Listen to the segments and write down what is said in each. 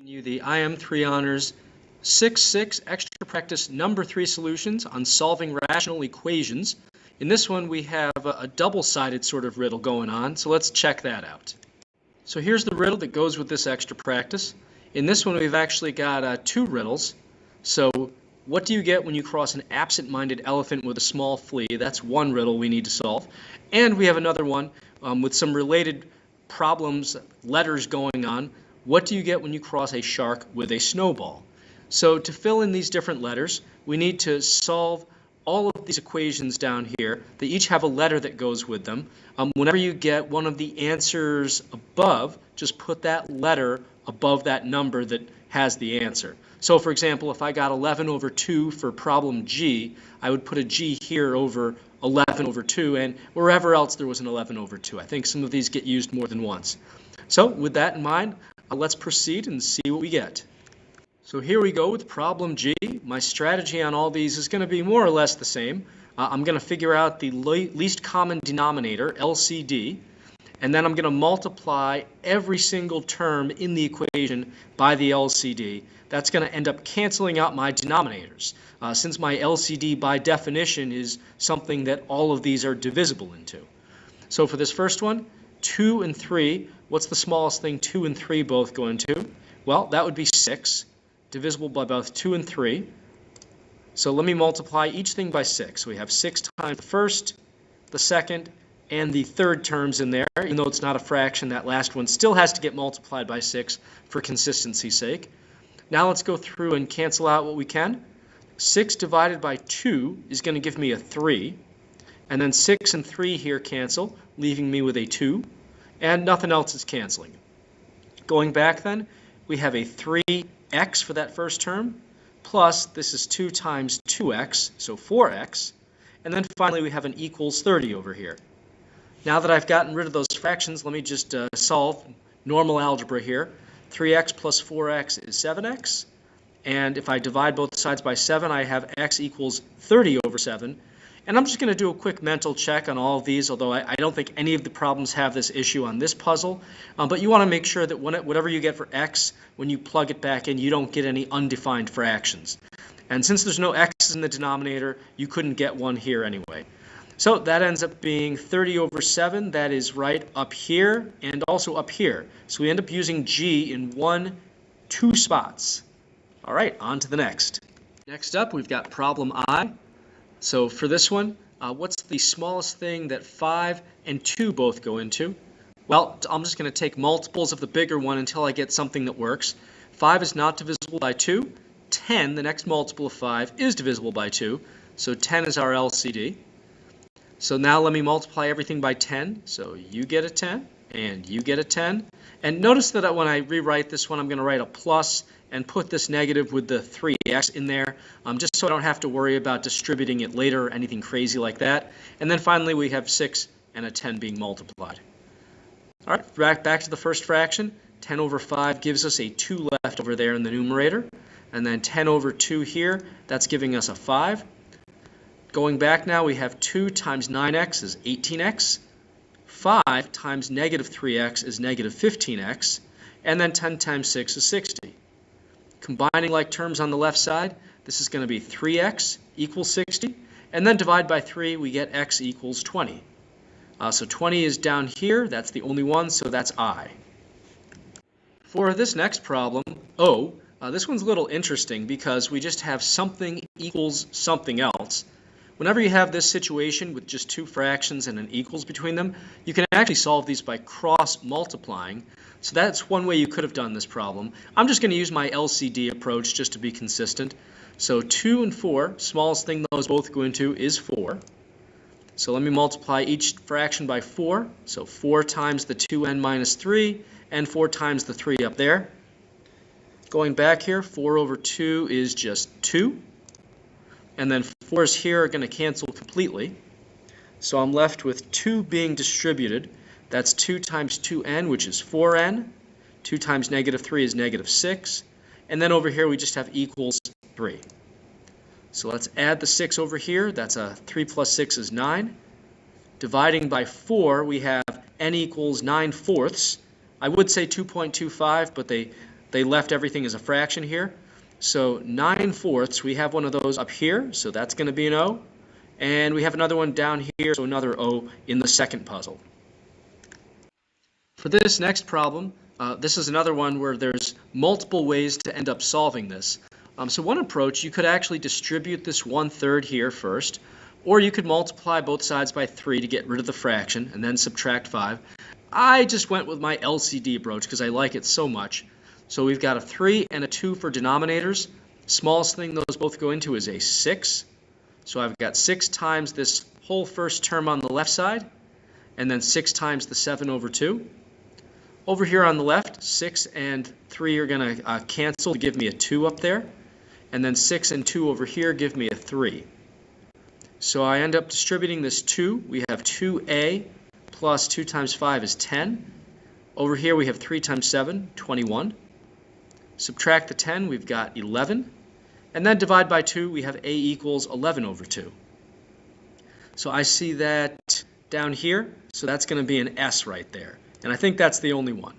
You the IM3 Honors 6-6 Extra Practice Number 3 Solutions on Solving Rational Equations. In this one we have a double-sided sort of riddle going on, so let's check that out. So here's the riddle that goes with this extra practice. In this one we've actually got two riddles. So what do you get when you cross an absent-minded elephant with a small flea? That's one riddle we need to solve. And we have another one with some related problems, letters going on. What do you get when you cross a shark with a snowball? So to fill in these different letters, we need to solve all of these equations down here. They each have a letter that goes with them. Whenever you get one of the answers above, just put that letter above that number that has the answer. So for example, if I got 11 over 2 for problem G, I would put a G here over 11 over 2, and wherever else there was an 11 over 2. I think some of these get used more than once. So with that in mind, let's proceed and see what we get. So here we go with problem G. My strategy on all these is going to be more or less the same. I'm going to figure out the least common denominator, LCD, and then I'm going to multiply every single term in the equation by the LCD. That's going to end up canceling out my denominators, since my LCD by definition is something that all of these are divisible into. So for this first one, 2 and 3, what's the smallest thing 2 and 3 both go into? Well, that would be 6, divisible by both 2 and 3. So let me multiply each thing by 6. We have 6 times the first, the second, and the third terms in there. Even though it's not a fraction, that last one still has to get multiplied by 6 for consistency's sake. Now let's go through and cancel out what we can. 6 divided by 2 is going to give me a 3. And then 6 and 3 here cancel, leaving me with a 2. And nothing else is canceling. Going back then, we have a 3x for that first term, plus this is 2 times 2x, so 4x. And then finally we have an equals 30 over here. Now that I've gotten rid of those fractions, let me just solve normal algebra here. 3x plus 4x is 7x. And if I divide both sides by 7, I have x equals 30 over 7. And I'm just going to do a quick mental check on all of these, although I don't think any of the problems have this issue on this puzzle. But you want to make sure that whatever you get for x, when you plug it back in, you don't get any undefined fractions. And since there's no x's in the denominator, you couldn't get one here anyway. So that ends up being 30 over 7. That is right up here and also up here. So we end up using G in 2 spots. All right, on to the next. Next up, we've got problem I. So for this one, what's the smallest thing that 5 and 2 both go into? Well, I'm just going to take multiples of the bigger one until I get something that works. 5 is not divisible by 2. 10, the next multiple of 5, is divisible by 2. So 10 is our LCD. So now let me multiply everything by 10. So you get a 10, and you get a 10. And notice that when I rewrite this one, I'm going to write a plus and put this negative with the 3x in there, just so I don't have to worry about distributing it later or anything crazy like that. And then finally we have 6 and a 10 being multiplied. All right, back to the first fraction. 10 over 5 gives us a 2 left over there in the numerator. And then 10 over 2 here, that's giving us a 5. Going back now, we have 2 times 9x is 18x. 5 times negative 3x is negative 15x. And then 10 times 6 is 60. Combining like terms on the left side, this is going to be 3x equals 60. And then divide by 3, we get x equals 20. So 20 is down here. That's the only one, so that's I. For this next problem, O, this one's a little interesting because we just have something equals something else. Whenever you have this situation with just 2 fractions and an equals between them, you can actually solve these by cross-multiplying. So that's one way you could have done this problem. I'm just going to use my LCD approach just to be consistent. So 2 and 4, smallest thing those both go into is 4. So let me multiply each fraction by 4. So 4 times the 2n minus 3 and 4 times the 3 up there. Going back here, 4 over 2 is just 2. And then 4's here are going to cancel completely. So I'm left with 2 being distributed. That's 2 times 2n, which is 4n. 2 times negative 3 is negative 6. And then over here we just have equals 3. So let's add the 6 over here. That's 3 plus 6 is 9. Dividing by 4, we have n equals 9/4. I would say 2.25, but they they left everything as a fraction here. So 9/4, we have one of those up here, so that's going to be an O. And we have another one down here, so another O in the second puzzle. For this next problem, this is another one where there's multiple ways to end up solving this. So one approach, you could actually distribute this 1/3 here first, or you could multiply both sides by 3 to get rid of the fraction and then subtract 5. I just went with my LCD approach because I like it so much. So we've got a 3 and a 2 for denominators. Smallest thing those both go into is a 6. So I've got 6 times this whole first term on the left side, and then 6 times the 7/2. Over here on the left, 6 and 3 are going to cancel to give me a 2 up there. And then 6 and 2 over here give me a 3. So I end up distributing this 2. We have 2a plus 2 times 5 is 10. Over here we have 3 times 7, 21. Subtract the 10, we've got 11. And then divide by 2, we have a equals 11/2. So I see that down here, so that's going to be an S right there. And I think that's the only one.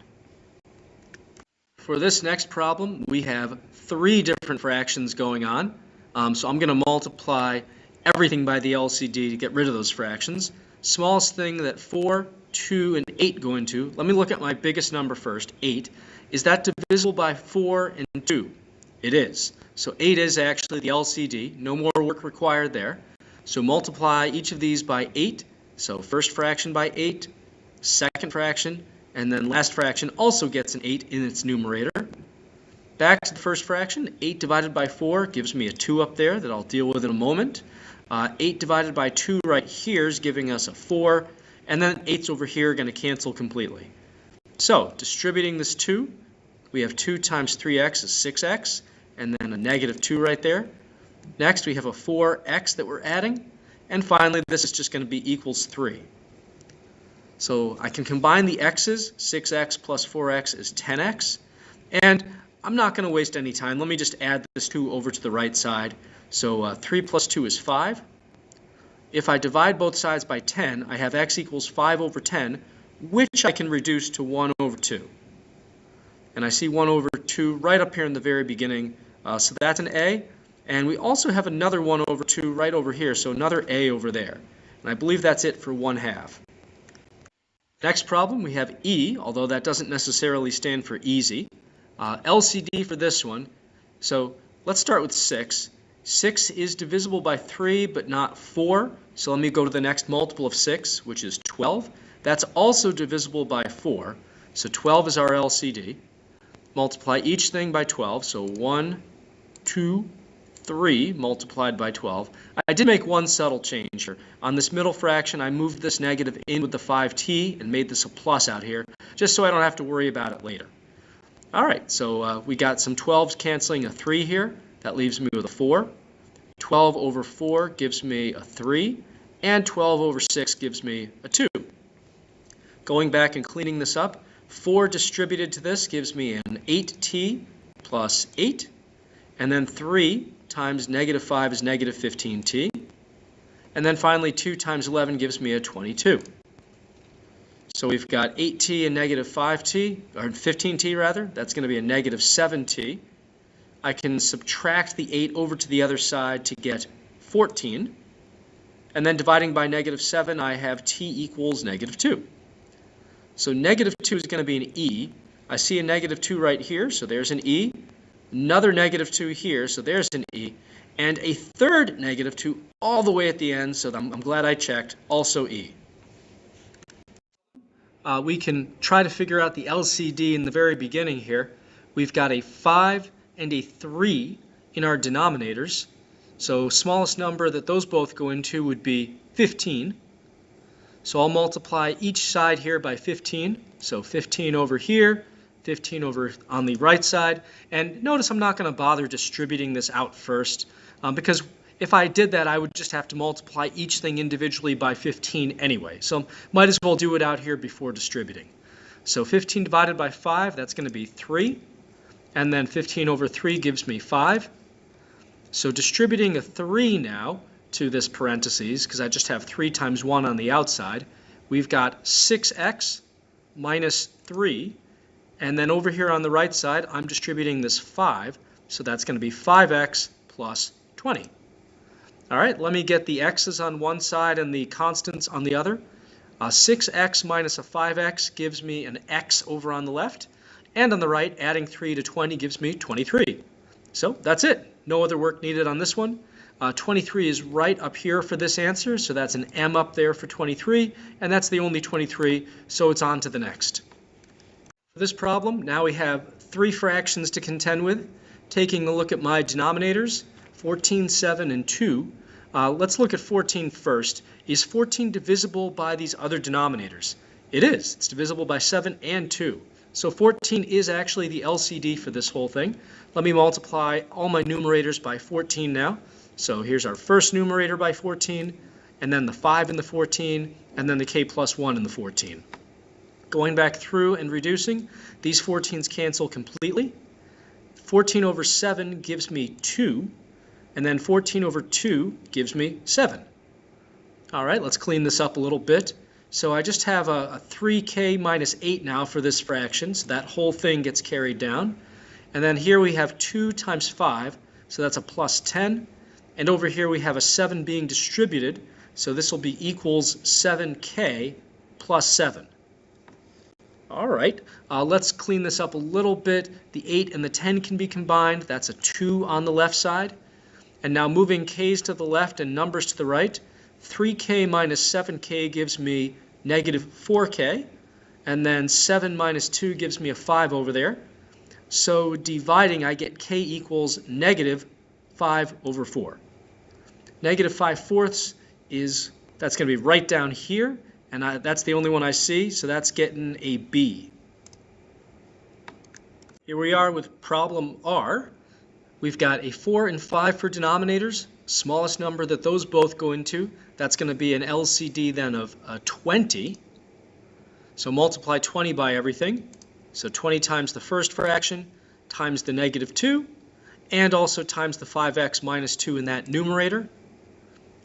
For this next problem, we have 3 different fractions going on. So I'm going to multiply everything by the LCD to get rid of those fractions. Smallest thing that 4, 2, and 8 go into, let me look at my biggest number first, 8. Is that divisible by 4 and 2? It is. So 8 is actually the LCD. No more work required there. So multiply each of these by 8. So first fraction by 8, second fraction, and then last fraction also gets an 8 in its numerator. Back to the first fraction, 8 divided by 4 gives me a 2 up there that I'll deal with in a moment. 8 divided by 2 right here is giving us a 4, and then 8's over here are going to cancel completely. So distributing this 2, we have 2 times 3x is 6x, and then a negative 2 right there. Next we have a 4x that we're adding, and finally this is just going to be equals 3. So I can combine the x's, 6x plus 4x is 10x, and I'm not going to waste any time. Let me just add this 2 over to the right side. So 3 plus 2 is 5. If I divide both sides by 10, I have x equals 5/10, which I can reduce to 1/2. And I see 1/2 right up here in the very beginning, so that's an A. And we also have another 1/2 right over here, so another A over there. And I believe that's it for 1/2. Next problem, we have E, although that doesn't necessarily stand for easy. LCD for this one. So let's start with 6. 6 is divisible by 3, but not 4. So let me go to the next multiple of 6, which is 12. That's also divisible by 4. So 12 is our LCD. Multiply each thing by 12. So 1, 2, 3 multiplied by 12. I did make one subtle change here. On this middle fraction, I moved this negative in with the 5t and made this a plus out here, just so I don't have to worry about it later. All right, so we got some 12s canceling a 3 here. That leaves me with a 4. 12/4 gives me a 3, and 12/6 gives me a 2. Going back and cleaning this up, 4 distributed to this gives me an 8t plus 8, and then 3 times negative 5 is negative 15t, and then finally 2 times 11 gives me a 22. So we've got 8t and negative 5t, or 15t rather, that's going to be a negative 7t. I can subtract the 8 over to the other side to get 14. And then dividing by negative 7, I have t equals negative 2. So negative 2 is going to be an E. I see a negative 2 right here, so there's an E. Another negative 2 here, so there's an E. And a third negative 2 all the way at the end, so I'm glad I checked, also E. We can try to figure out the LCD in the very beginning here. We've got a 5 and a 3 in our denominators. So smallest number that those both go into would be 15. So I'll multiply each side here by 15. So 15 over here, 15 over on the right side. And notice I'm not going to bother distributing this out first, because if I did that, I would just have to multiply each thing individually by 15 anyway. So might as well do it out here before distributing. So 15 divided by 5, that's going to be 3. And then 15/3 gives me 5. So distributing a 3 now to this parentheses, because I just have 3 times 1 on the outside, we've got 6x minus 3. And then over here on the right side, I'm distributing this 5, so that's going to be 5x plus 20. All right, let me get the x's on one side and the constants on the other. 6x minus a 5x gives me an x over on the left, and on the right, adding 3 to 20 gives me 23. So that's it. No other work needed on this one. 23 is right up here for this answer, so that's an M up there for 23, and that's the only 23, so it's on to the next. For this problem, now we have 3 fractions to contend with. Taking a look at my denominators, 14, 7, and 2. Let's look at 14 first. Is 14 divisible by these other denominators? It is. It's divisible by 7 and 2. So 14 is actually the LCD for this whole thing. Let me multiply all my numerators by 14 now. So here's our first numerator by 14, and then the 5 in the 14, and then the k plus 1 in the 14. Going back through and reducing, these 14s cancel completely. 14 over 7 gives me 2, and then 14 over 2 gives me 7. All right, let's clean this up a little bit. So I just have a 3k minus 8 now for this fraction, so that whole thing gets carried down. And then here we have 2 times 5, so that's a plus 10. And over here we have a 7 being distributed, so this will be equals 7k plus 7. All right, let's clean this up a little bit. The 8 and the 10 can be combined. That's a 2 on the left side. And now moving k's to the left and numbers to the right, 3k minus 7k gives me negative 4k. And then 7 minus 2 gives me a 5 over there. So dividing, I get k equals negative 5 over 4. Negative 5/4 that's going to be right down here. And that's the only one I see, so that's getting a B. Here we are with problem R. We've got a 4 and 5 for denominators. Smallest number that those both go into, that's going to be an LCD then of 20. So multiply 20 by everything. So 20 times the first fraction times the negative 2, and also times the 5x minus 2 in that numerator.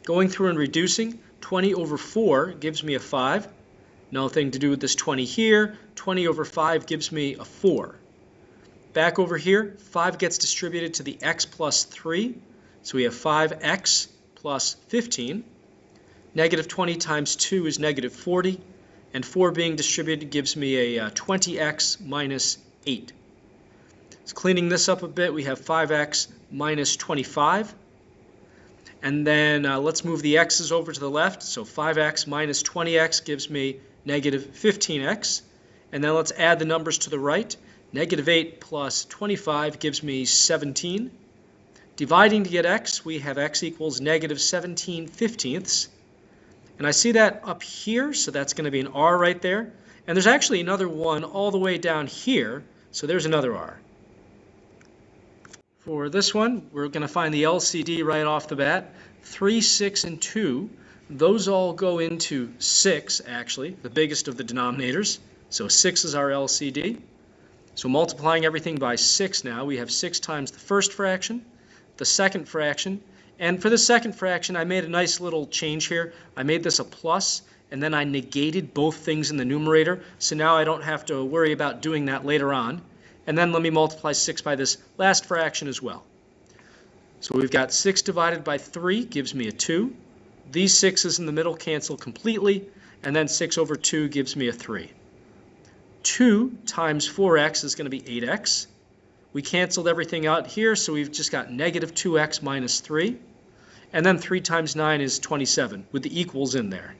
Going through and reducing, 20 over 4 gives me a 5. Nothing to do with this 20 here. 20 over 5 gives me a 4. Back over here, 5 gets distributed to the x plus 3. So we have 5x plus 15. Negative 20 times 2 is negative 40. And 4 being distributed gives me a 20x minus 8. So cleaning this up a bit, we have 5x minus 25. And then let's move the x's over to the left. So 5x minus 20x gives me negative 15x. And then let's add the numbers to the right. Negative 8 plus 25 gives me 17. Dividing to get x, we have x equals negative 17/15. And I see that up here, so that's going to be an r right there. And there's actually another one all the way down here, so there's another r. For this one, we're going to find the LCD right off the bat. 3, 6, and 2, those all go into 6, actually, the biggest of the denominators. So 6 is our LCD. So multiplying everything by 6 now, we have 6 times the first fraction, the second fraction, and for the second fraction, I made a nice little change here. I made this a plus, and then I negated both things in the numerator, so now I don't have to worry about doing that later on. And then let me multiply 6 by this last fraction as well. So we've got 6 divided by 3 gives me a 2. These 6's in the middle cancel completely, and then 6 over 2 gives me a 3. 2 times 4x is going to be 8x. We canceled everything out here, so we've just got negative 2x minus 3. And then 3 times 9 is 27, with the equals in there.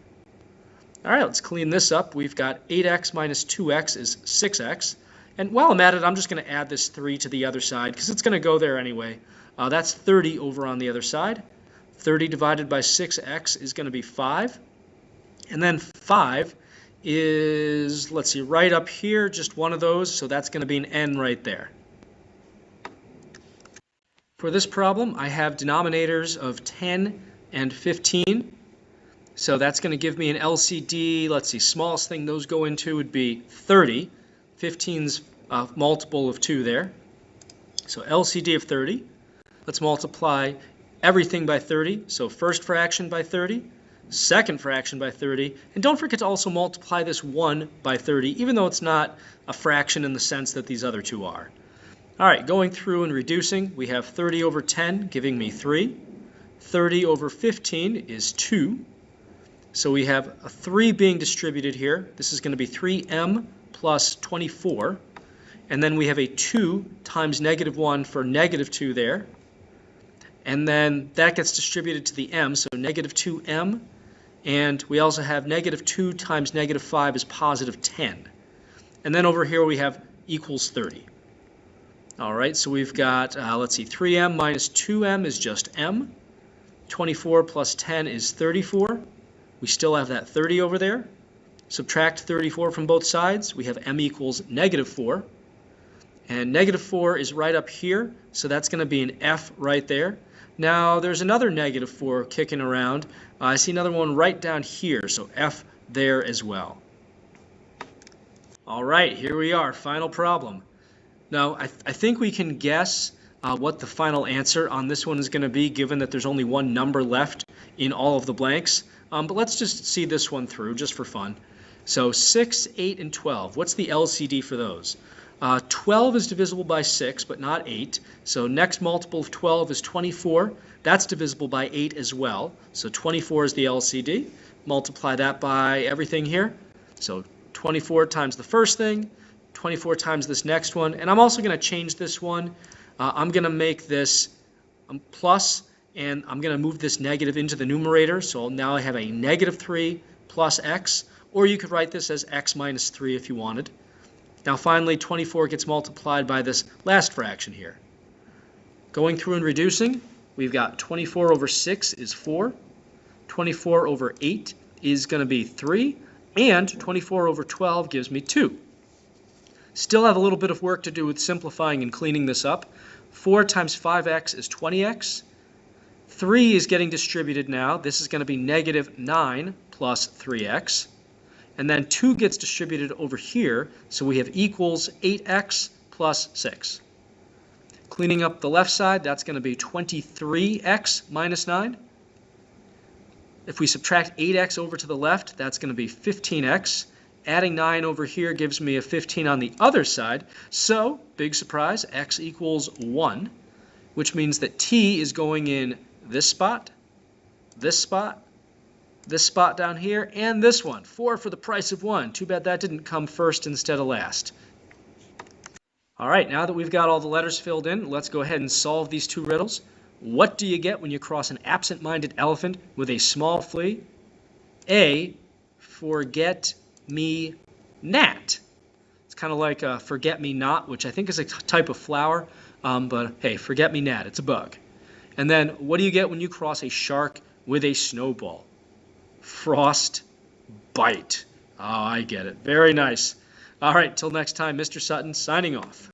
All right, let's clean this up. We've got 8x minus 2x is 6x. And while I'm at it, I'm just going to add this 3 to the other side, because it's going to go there anyway. That's 30 over on the other side. 30 divided by 6x is going to be 5. And then 5 is, let's see, right up here, just one of those, so that's going to be an n right there. For this problem, I have denominators of 10 and 15. So that's going to give me an LCD. Let's see, smallest thing those go into would be 30. 15's a multiple of 2 there. So LCD of 30. Let's multiply everything by 30. So first fraction by 30. second fraction by 30, and don't forget to also multiply this 1 by 30, even though it's not a fraction in the sense that these other two are. All right, going through and reducing, we have 30 over 10 giving me 3. 30 over 15 is 2. So we have a 3 being distributed here. This is going to be 3m plus 24. And then we have a 2 times negative 1 for negative 2 there. And then that gets distributed to the m, so negative 2m. And we also have negative 2 times negative 5 is positive 10. And then over here we have equals 30. All right, so we've got, let's see, 3m minus 2m is just m. 24 plus 10 is 34. We still have that 30 over there. Subtract 34 from both sides. We have m equals negative 4. And negative 4 is right up here, so that's going to be an f right there. Now, there's another negative 4 kicking around. I see another one right down here, so f there as well. All right, here we are, final problem. Now, I think we can guess what the final answer on this one is going to be, given that there's only one number left in all of the blanks. But let's just see this one through, just for fun. So 6, 8, and 12. What's the LCD for those? 12 is divisible by 6, but not 8. So next multiple of 12 is 24. That's divisible by 8 as well. So 24 is the LCD. Multiply that by everything here. So 24 times the first thing, 24 times this next one. And I'm also going to change this one. I'm going to make this plus, and I'm going to move this negative into the numerator. So now I have a negative 3 plus x. Or you could write this as x minus 3 if you wanted. Now finally, 24 gets multiplied by this last fraction here. Going through and reducing, we've got 24 over 6 is 4. 24 over 8 is going to be 3. And 24 over 12 gives me 2. Still have a little bit of work to do with simplifying and cleaning this up. 4 times 5x is 20x. 3 is getting distributed now. This is going to be negative 9 plus 3x. And then 2 gets distributed over here, so we have equals 8x plus 6. Cleaning up the left side, that's going to be 23x minus 9. If we subtract 8x over to the left, that's going to be 15x. Adding 9 over here gives me a 15 on the other side. So, big surprise, x equals 1, which means that t is going in this spot, this spot, this spot down here, and this one. 4 for the price of 1. Too bad that didn't come first instead of last. All right, now that we've got all the letters filled in, let's go ahead and solve these two riddles. What do you get when you cross an absent-minded elephant with a small flea? A, forget-me-gnat. It's kind of like a forget-me-not, which I think is a type of flower, but hey, forget-me-gnat, it's a bug. And then, what do you get when you cross a shark with a snowball? Frostbite. Oh, I get it. Very nice. All right, till next time, Mr. Sutton signing off.